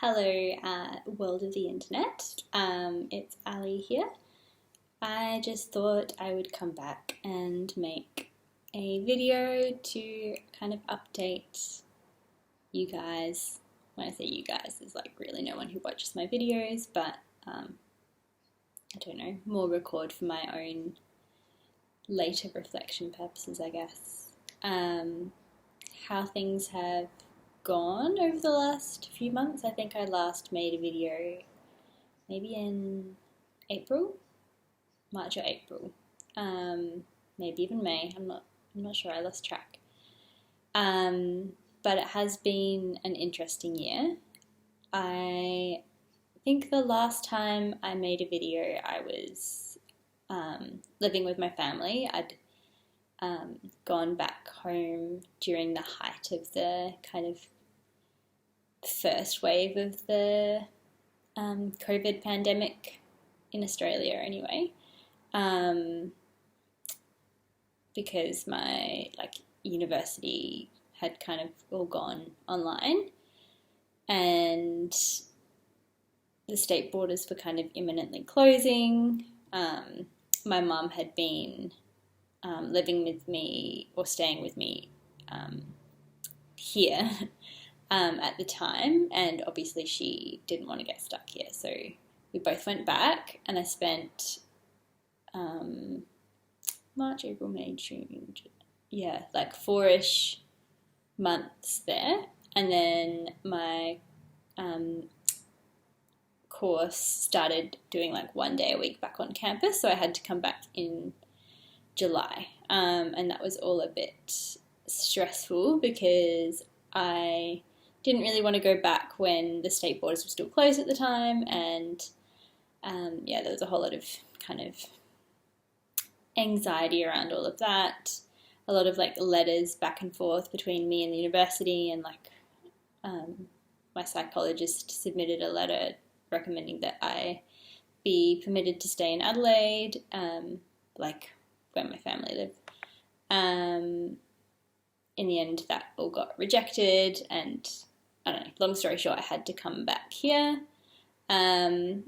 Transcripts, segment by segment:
Hello, world of the internet. It's Ali here. I just thought I would come back and make a video to kind of update you guys. When I say you guys, there's like really no one who watches my videos, but I don't know, more record for my own later reflection purposes, I guess. How things have gone over the last few months. I think I last made a video maybe in April, March or April, maybe even May. I'm not sure. I lost track. But it has been an interesting year. I think the last time I made a video, I was living with my family. I'd gone back home during the height of the kind of first wave of the COVID pandemic in Australia anyway, because my university had kind of all gone online and the state borders were kind of imminently closing. My mum had been living with me or staying with me here at the time, and obviously she didn't want to get stuck here, so we both went back, and I spent March, April, May, June, like 4-ish months there, and then my course started doing like 1 day a week back on campus, so I had to come back in July, and that was all a bit stressful because I didn't really want to go back when the state borders were still closed at the time, and there was a whole lot of kind of anxiety around all of that, a lot of like letters back and forth between me and the university, and my psychologist submitted a letter recommending that I be permitted to stay in Adelaide, like where my family live. In the end, that all got rejected, and I don't know, long story short, I had to come back here. And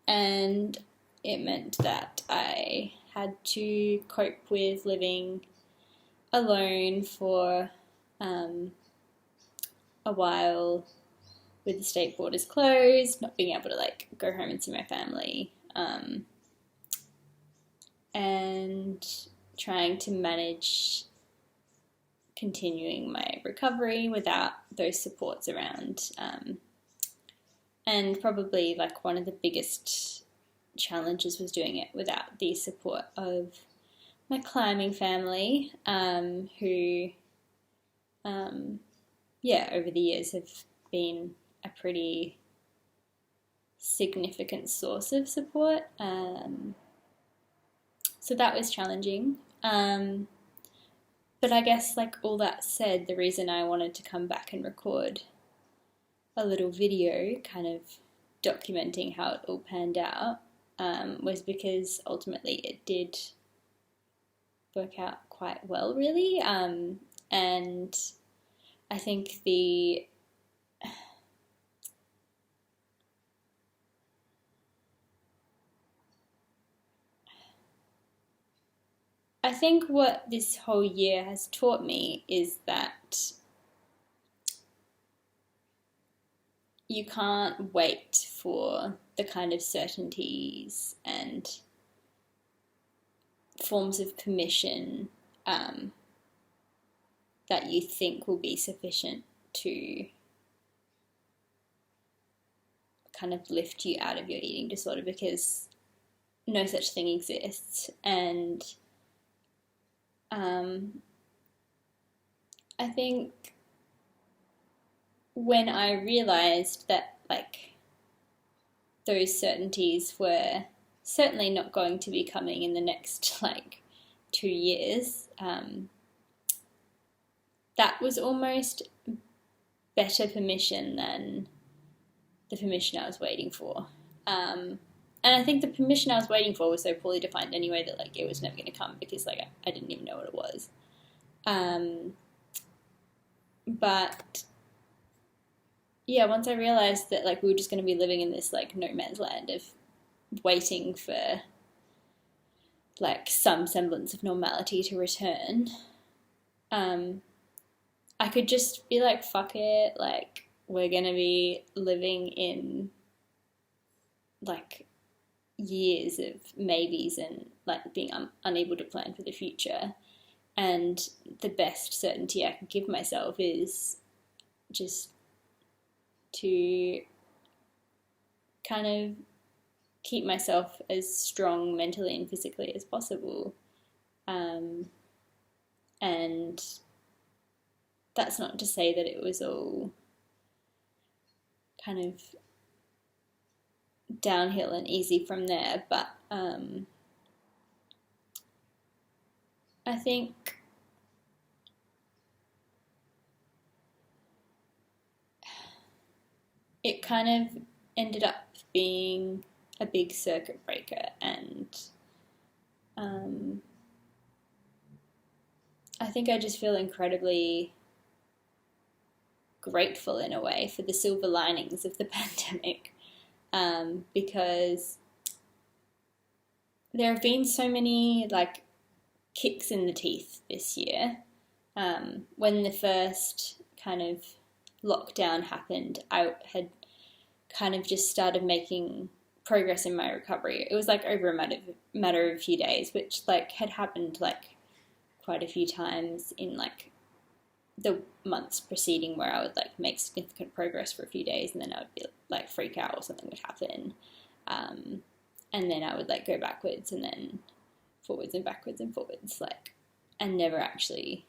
it meant that I had to cope with living alone for a while with the state borders closed, not being able to like go home and see my family, and trying to manage continuing my recovery without those supports around. And probably like one of the biggest challenges was doing it without the support of my climbing family, who, over the years have been a pretty significant source of support. So that was challenging. But I guess, like, all that said, the reason I wanted to come back and record a little video kind of documenting how it all panned out was because ultimately it did work out quite well, really. And I think what this whole year has taught me is that you can't wait for the kind of certainties and forms of permission that you think will be sufficient to kind of lift you out of your eating disorder, because no such thing exists. And I think when I realized that like those certainties were certainly not going to be coming in the next like 2 years, that was almost better permission than the permission I was waiting for. And I think the permission I was waiting for was so poorly defined anyway that like it was never going to come, because like I didn't even know what it was. But yeah, once I realized that like we were just going to be living in this like no man's land of waiting for like some semblance of normality to return, um, I could just be like, fuck it, like we're gonna be living in like years of maybes and like being unable to plan for the future. And the best certainty I can give myself is just to kind of keep myself as strong mentally and physically as possible. And that's not to say that it was all kind of downhill and easy from there, but I think it kind of ended up being a big circuit breaker, and I think I just feel incredibly grateful in a way for the silver linings of the pandemic, because there have been so many like kicks in the teeth this year. When the first kind of lockdown happened, I had kind of just started making progress in my recovery. It was like over a matter of a few days, which like had happened like quite a few times in like the months preceding, where I would like make significant progress for a few days and then I would be like freak out or something would happen. And then I would like go backwards and then forwards and backwards and forwards, like, and never actually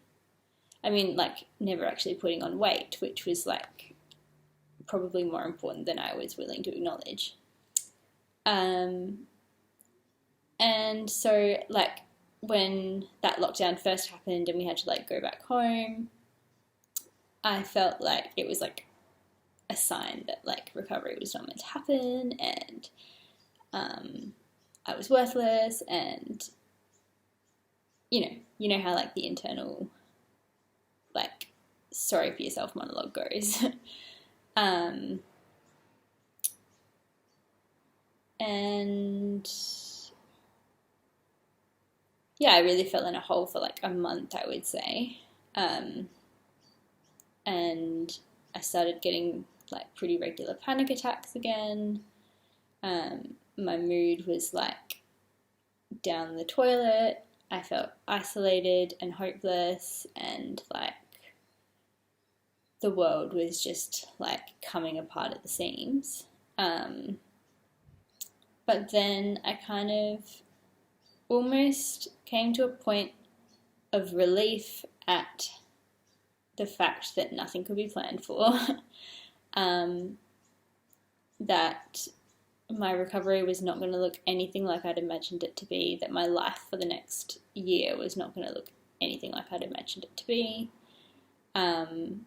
putting on weight, which was like probably more important than I was willing to acknowledge. And so like when that lockdown first happened and we had to like go back home, I felt like it was like a sign that like recovery was not meant to happen, and I was worthless, and you know how like the internal like sorry for yourself monologue goes. And yeah, I really fell in a hole for like a month, I would say. And I started getting like pretty regular panic attacks again. My mood was like down the toilet. I felt isolated and hopeless, and like the world was just like coming apart at the seams. But then I kind of almost came to a point of relief at the fact that nothing could be planned for. That my recovery was not going to look anything like I'd imagined it to be, that my life for the next year was not going to look anything like I'd imagined it to be. And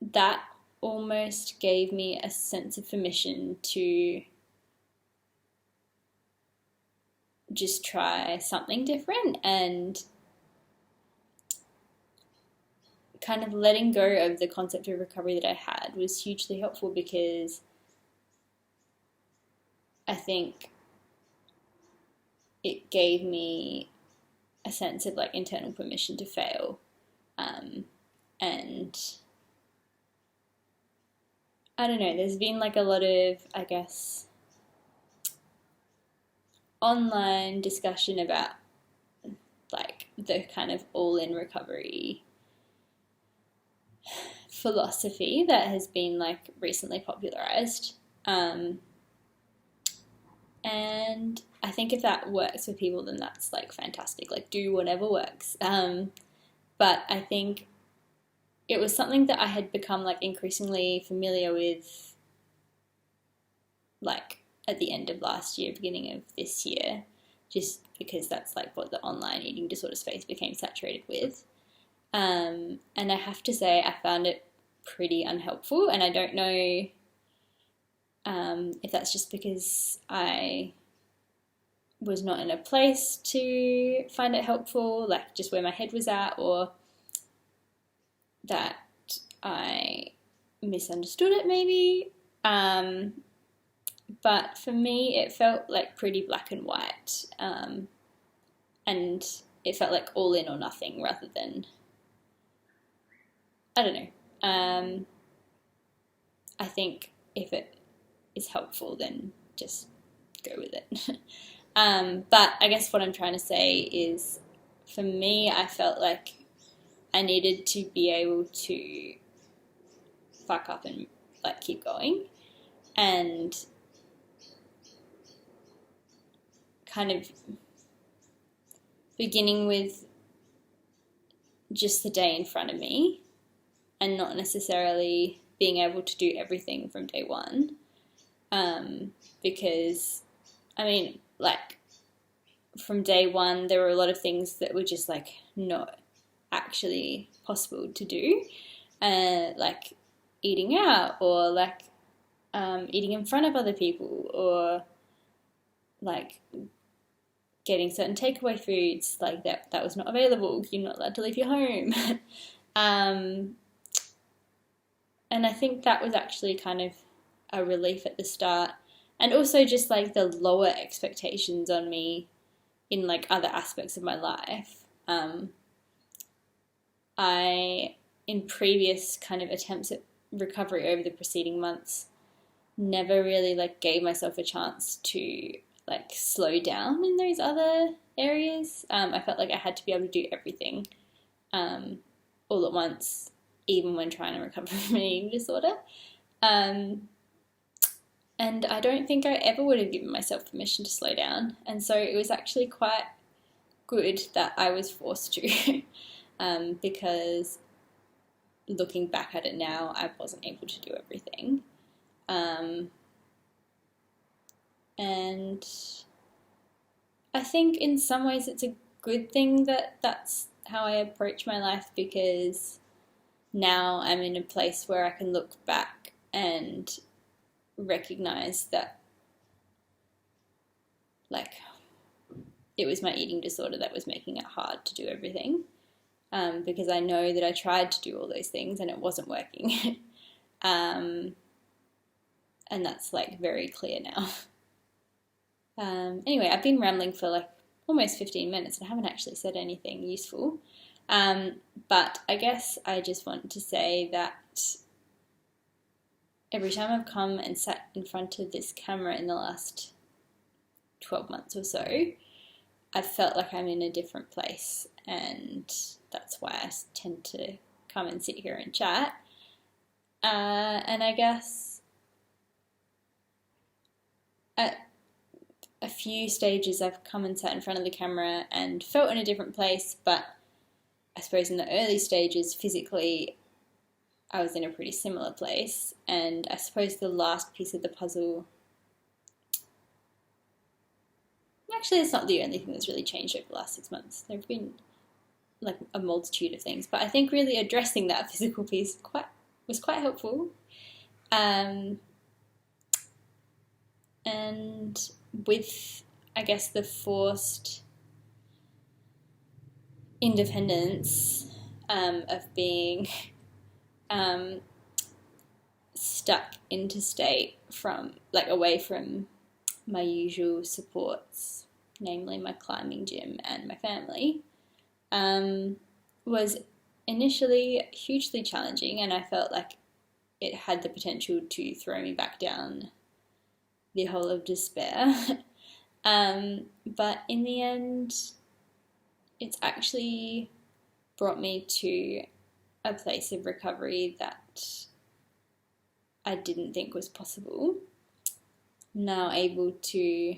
that almost gave me a sense of permission to just try something different, and kind of letting go of the concept of recovery that I had was hugely helpful, because I think it gave me a sense of like internal permission to fail. And I don't know, there's been like a lot of, I guess, online discussion about like the kind of all-in recovery philosophy that has been like recently popularized. And I think if that works for people, then that's like fantastic. Like do whatever works. But I think it was something that I had become like increasingly familiar with like at the end of last year, beginning of this year, just because that's like what the online eating disorder space became saturated with. And I have to say I found it pretty unhelpful, and I don't know if that's just because I was not in a place to find it helpful, like just where my head was at, or that I misunderstood it maybe. But for me, it felt like pretty black and white. And it felt like all in or nothing rather than, I don't know. I think if it is helpful, then just go with it. But I guess what I'm trying to say is, for me, I felt like I needed to be able to fuck up and like keep going, and kind of beginning with just the day in front of me and not necessarily being able to do everything from day one. Because, I mean, like, from day one, there were a lot of things that were just, like, not actually possible to do. Like, eating out, or, like, eating in front of other people, or, like, getting certain takeaway foods, like, that was not available. You're not allowed to leave your home. And I think that was actually kind of a relief at the start. And also just like the lower expectations on me in like other aspects of my life. I, in previous kind of attempts at recovery over the preceding months, never really like gave myself a chance to like slow down in those other areas. I felt like I had to be able to do everything all at once, even when trying to recover from an eating disorder. And I don't think I ever would have given myself permission to slow down. And so it was actually quite good that I was forced to, because looking back at it now, I wasn't able to do everything. And I think in some ways it's a good thing that that's how I approach my life, because now I'm in a place where I can look back and recognize that, like, it was my eating disorder that was making it hard to do everything, because I know that I tried to do all those things and it wasn't working. And that's like very clear now. Anyway, I've been rambling for like almost 15 minutes and I haven't actually said anything useful. But I guess I just want to say that every time I've come and sat in front of this camera in the last 12 months or so, I've felt like I'm in a different place, and that's why I tend to come and sit here and chat. And I guess at a few stages I've come and sat in front of the camera and felt in a different place, but I suppose in the early stages, physically, I was in a pretty similar place. And I suppose the last piece of the puzzle, actually it's not the only thing that's really changed over the last 6 months. There have been like a multitude of things, but I think really addressing that physical piece was quite helpful. And with, I guess, the forced independence of being stuck interstate from, like, away from my usual supports, namely my climbing gym and my family, was initially hugely challenging, and I felt like it had the potential to throw me back down the hole of despair. But in the end, it's actually brought me to a place of recovery that I didn't think was possible. Now able to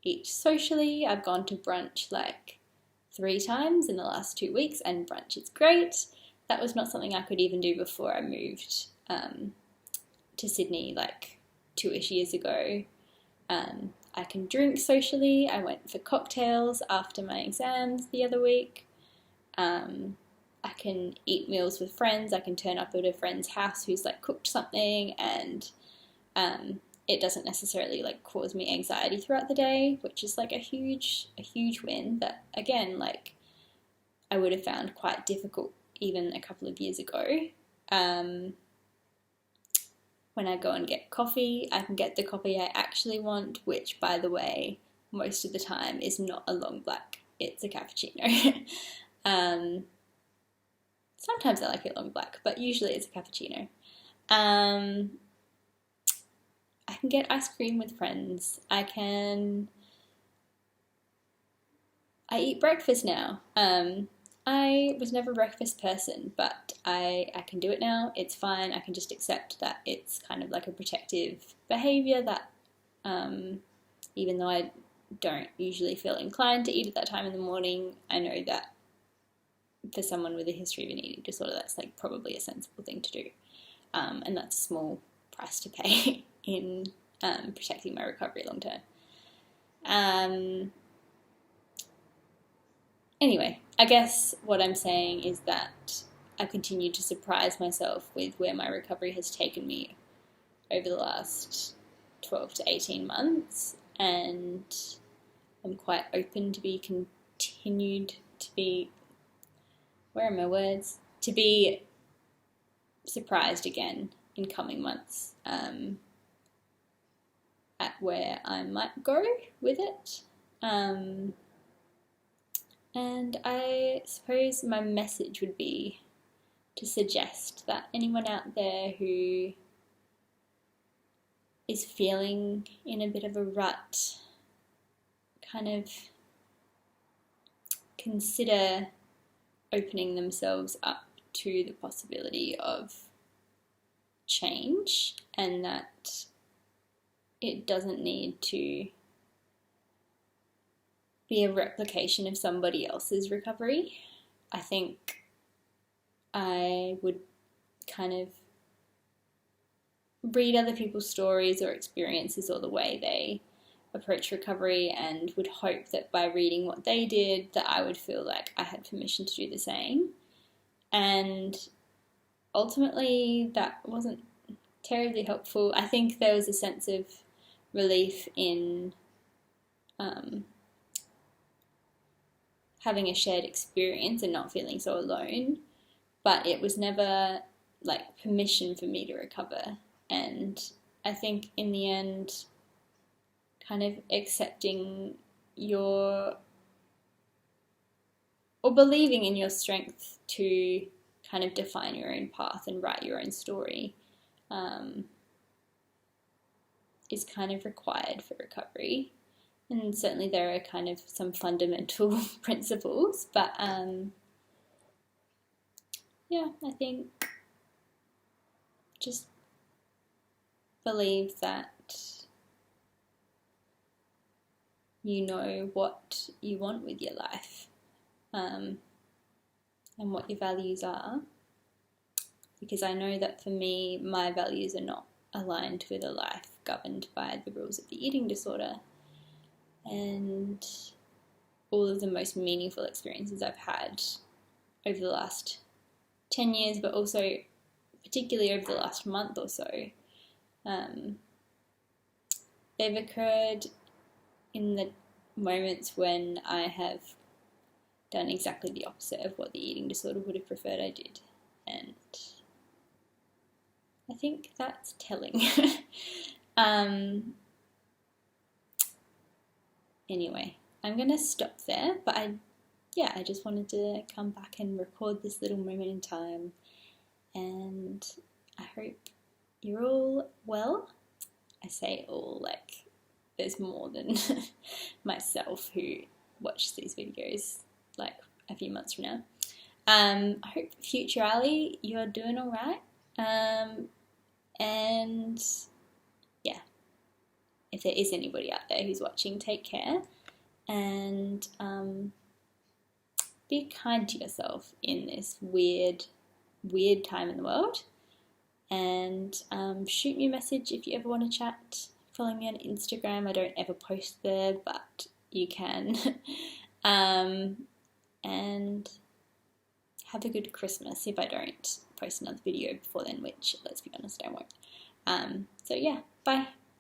eat socially. I've gone to brunch like 3 times in the last 2 weeks, and brunch is great. That was not something I could even do before I moved to Sydney like 2-ish years ago. I can drink socially. I went for cocktails after my exams the other week. I can eat meals with friends. I can turn up at a friend's house who's like cooked something, and it doesn't necessarily like cause me anxiety throughout the day, which is like a huge win that, again, like I would have found quite difficult even a couple of years ago. When I go and get coffee, I can get the coffee I actually want, which, by the way, most of the time is not a long black. It's a cappuccino. Sometimes I like it long black, but usually it's a cappuccino. I can get ice cream with friends. I eat breakfast now. I was never a breakfast person, but I can do it now. It's fine. I can just accept that it's kind of like a protective behavior that, even though I don't usually feel inclined to eat at that time in the morning, I know that for someone with a history of an eating disorder, that's like probably a sensible thing to do. And that's a small price to pay in protecting my recovery long term. Anyway, I guess what I'm saying is that I continue to surprise myself with where my recovery has taken me over the last 12 to 18 months, and I'm quite open to be continued to be, where are my words? To be surprised again in coming months at where I might go with it. And I suppose my message would be to suggest that anyone out there who is feeling in a bit of a rut, kind of consider opening themselves up to the possibility of change, and that it doesn't need to be a replication of somebody else's recovery. I think I would kind of read other people's stories or experiences or the way they approach recovery, and would hope that by reading what they did, that I would feel like I had permission to do the same. And ultimately that wasn't terribly helpful. I think there was a sense of relief in having a shared experience and not feeling so alone, but it was never like permission for me to recover. And I think in the end, kind of accepting or believing in your strength to kind of define your own path and write your own story is kind of required for recovery. And certainly there are kind of some fundamental principles, but yeah, I think just believe that you know what you want with your life, and what your values are. Because I know that for me, my values are not aligned with a life governed by the rules of the eating disorder. And all of the most meaningful experiences I've had over the last 10 years, but also particularly over the last month or so, they've occurred in the moments when I have done exactly the opposite of what the eating disorder would have preferred I did. And I think that's telling. Anyway, I'm going to stop there, but I just wanted to come back and record this little moment in time, and I hope you're all well. I say all like there's more than myself who watch these videos like a few months from now. I hope future Ali, you're doing all right. And yeah, if there is anybody out there who's watching, take care, and be kind to yourself in this weird time in the world. And shoot me a message if you ever want to chat. Follow me on Instagram. I don't ever post there, but you can. And have a good Christmas if I don't post another video before then, which, let's be honest, I won't. So yeah, bye.